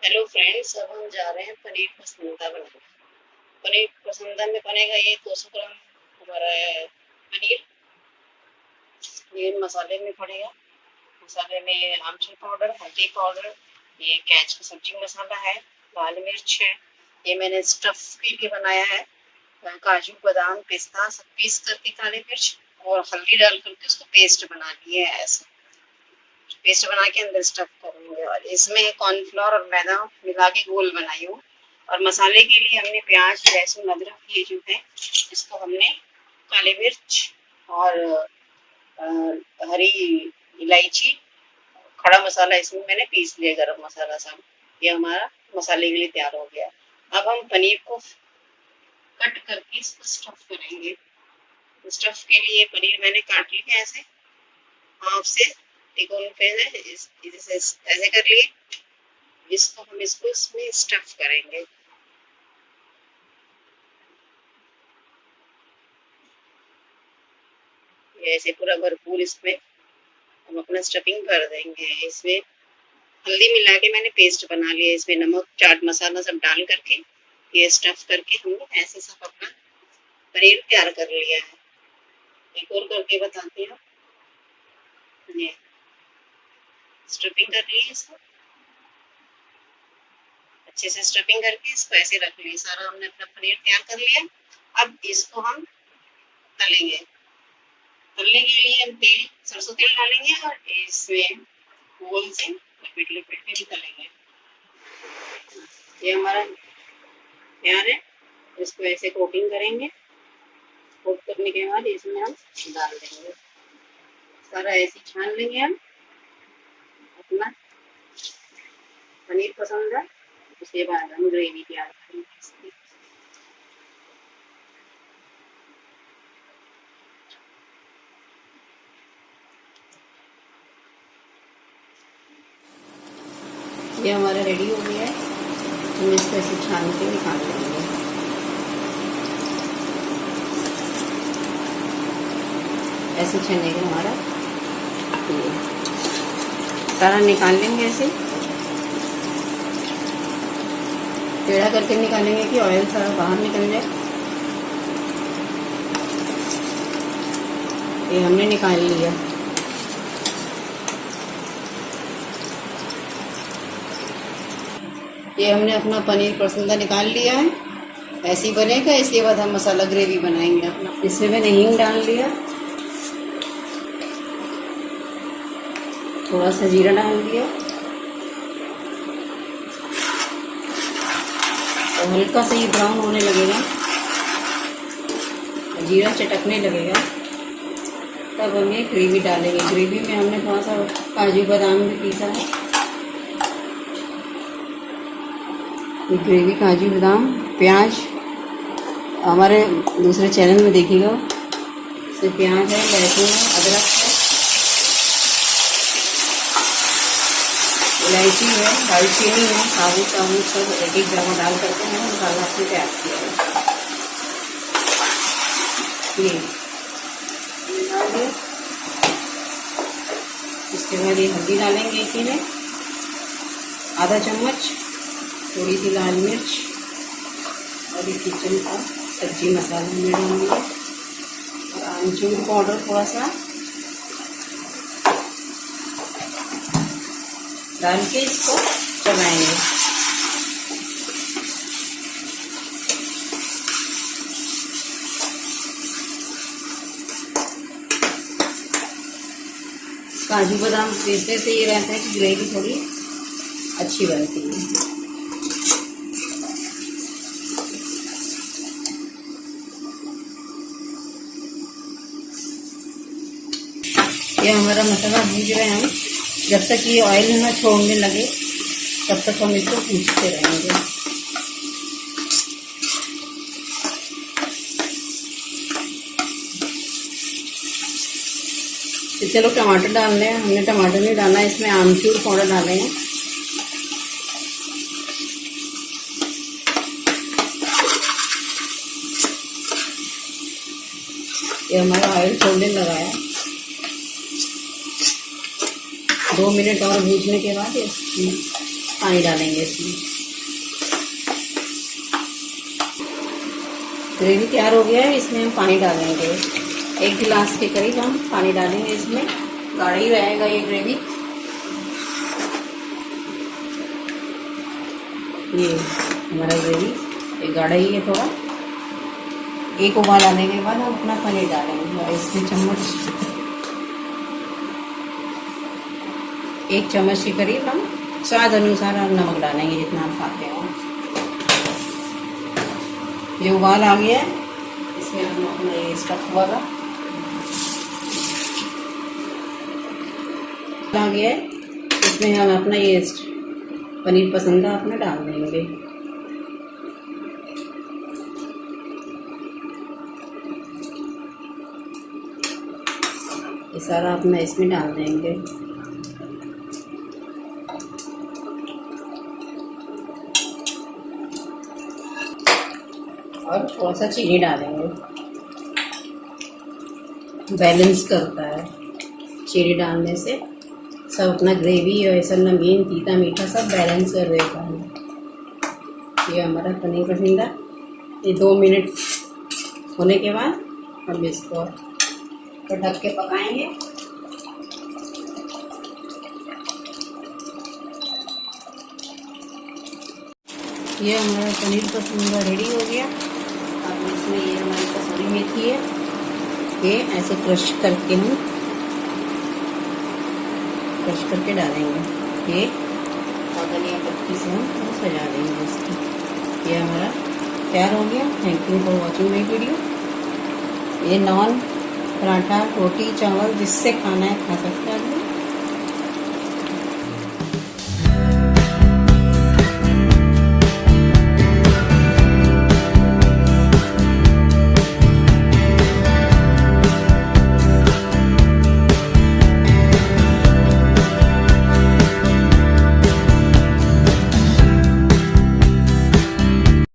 Hello friends, अब हम जा रहे हैं पनीर पसंदा बनाने। पनीर पसंदा में बनेगा ये 200 ग्राम हमारा पनीर। ये मसाले में पड़ेगा। मसाले में आमचूर पाउडर, हल्दी पाउडर, ये कैच का सब्जी मसाला है, लाल मिर्च है। ये मैंने स्टफ करके बनाया है। काजू बादाम पिस्ता सब पीस करके, काली मिर्च और हल्दी डाल करके उसको पेस्ट बना लिए है। ऐसा पेस्ट बना के अंदर स्टफ करेंगे और इसमें कॉर्नफ्लोर और मैदा मिला के घोल बनाई हूँ। और मसाले के लिए हमने प्याज लहसुन अदरक ये जो है इसको हमने काली मिर्च और हरी इलायची खड़ा मसाला इसमें मैंने पीस लिया, गरम मसाला सब। ये हमारा मसाले के लिए तैयार हो गया। अब हम पनीर को कट करके इसको स्टफ करेंगे। स्टफ के लिए पनीर मैंने काट लिया ऐसे हाफ से तिकोन पे है, ऐसे कर लिए। इसको इसमें स्टफ करेंगे। ये ऐसे पूरा भरपूर इसमें हम अपना स्टफिंग कर देंगे। इसमें हल्दी मिला के मैंने पेस्ट बना लिया, इसमें नमक चाट मसाला सब डाल करके ये स्टफ करके हमने ऐसे सब अपना पनीर तैयार कर लिया है। एक और करके बताती हूँ। ये स्टफिंग कर ली इसको अच्छे से, स्टफिंग करके इसको ऐसे रख लिया। सारा हमने अपना पनीर तैयार कर लिया। अब इसको हम तलेंगे। तलने के लिए हम सरसों तेल डालेंगे और इसमें गोल से लपेट लपेट के भी तलेंगे। ये हमारा तैयार है। इसको ऐसे कोटिंग करेंगे। कोट करने के बाद इसमें हम डाल देंगे। सारा ऐसे छान लेंगे हम अपना पनीर पसंद है। उसके बाद हम ग्रेवी तैयार करेंगे। ये हमारा रेडी हो गया है। हम इसको ऐसे छान के निकाल लेंगे। ऐसे छनेगा हमारा, ये सारा निकाल लेंगे। ऐसे टेढ़ा करके निकालेंगे कि ऑयल सारा बाहर निकल जाए। ये हमने निकाल लिया। ये हमने अपना पनीर पसंदा निकाल लिया है। ऐसे ही बनेगा। इसके बाद हम मसाला ग्रेवी बनाएंगे अपना। इसमें मैंने हींग डाल लिया, थोड़ा सा जीरा डाल दिया और हल्का सा ये ब्राउन होने लगेगा, जीरा चटकने लगेगा, तब हम ये ग्रेवी डालेंगे। ग्रेवी में हमने थोड़ा सा काजू बादाम भी पीसा है। ये ग्रेवी काजू बादाम प्याज हमारे दूसरे चैनल में देखिएगा। इसमें प्याज है, लहसुन है, अदरक है, इलायची है, दालचीनी है, साबुत साबुत सब एक एक जगह डाल करके मैंने मसाला अपने तैयार किया है। ये डाल दिया। इसके बाद ये हल्दी डालेंगे इसी में, आधा चम्मच, थोड़ी सी लाल मिर्च और ये किचन का सब्जी मसाला में डालेंगे और आमचूर पाउडर थोड़ा सा डाल के इसको चलाएंगे। काजू बादाम पीसने से ये रहता है कि ग्रेवी थोड़ी अच्छी बनती है। ये हमारा मसाला भूज रहे हैं हम। जब तक ये ऑयल ना छोड़ने लगे तब तक हम इसको भूजते रहेंगे। तो चलो टमाटर डाल रहे हैं। हमने टमाटर नहीं डाला, इसमें आमचूर पाउडर डाले हैं। ये हमारा ऑयल छोड़ने लगा है। 2 मिनट और भूजने के बाद पानी डालेंगे इसमें। ग्रेवी तैयार हो गया है, इसमें हम पानी डालेंगे। 1 गिलास के करीब हम पानी डालेंगे इसमें। गाढ़ा ही रहेगा ये ग्रेवी। ये हमारा ग्रेवी ये गाढ़ा ही है थोड़ा। एक उबाल आने के बाद हम अपना पनीर डालेंगे और इसमें एक चम्मच के करीब हम स्वाद अनुसार हम नमक डालेंगे, जितना आप खाते हो। ये उबाल आ गया है, इसमें हम अपना ये स्टफ वाला आ गया है, इसमें हम अपना ये पनीर पसंदा अपना डाल देंगे। ये सारा अपना इसमें डाल देंगे। और थोड़ा सा चीनी डालेंगे, बैलेंस करता है चीनी डालने से। सब अपना ग्रेवी और सब नमकीन तीता मीठा सब बैलेंस कर देता है। ये हमारा पनीर पसंदा। ये 2 मिनट होने के बाद हम इसको तो ढक के पकाएंगे। ये हमारा पनीर पसंदा रेडी हो गया। अब इसमें ये हमारी कसूरी मेथी है, ये ऐसे क्रश करके हम डालेंगे। ये और धनिया पत्ती से हम सजा देंगे इसको। ये हमारा तैयार हो गया। Thank you for watching my video. ये नान, पराठा, रोटी, चावल जिससे खाना है खा सकते हैं।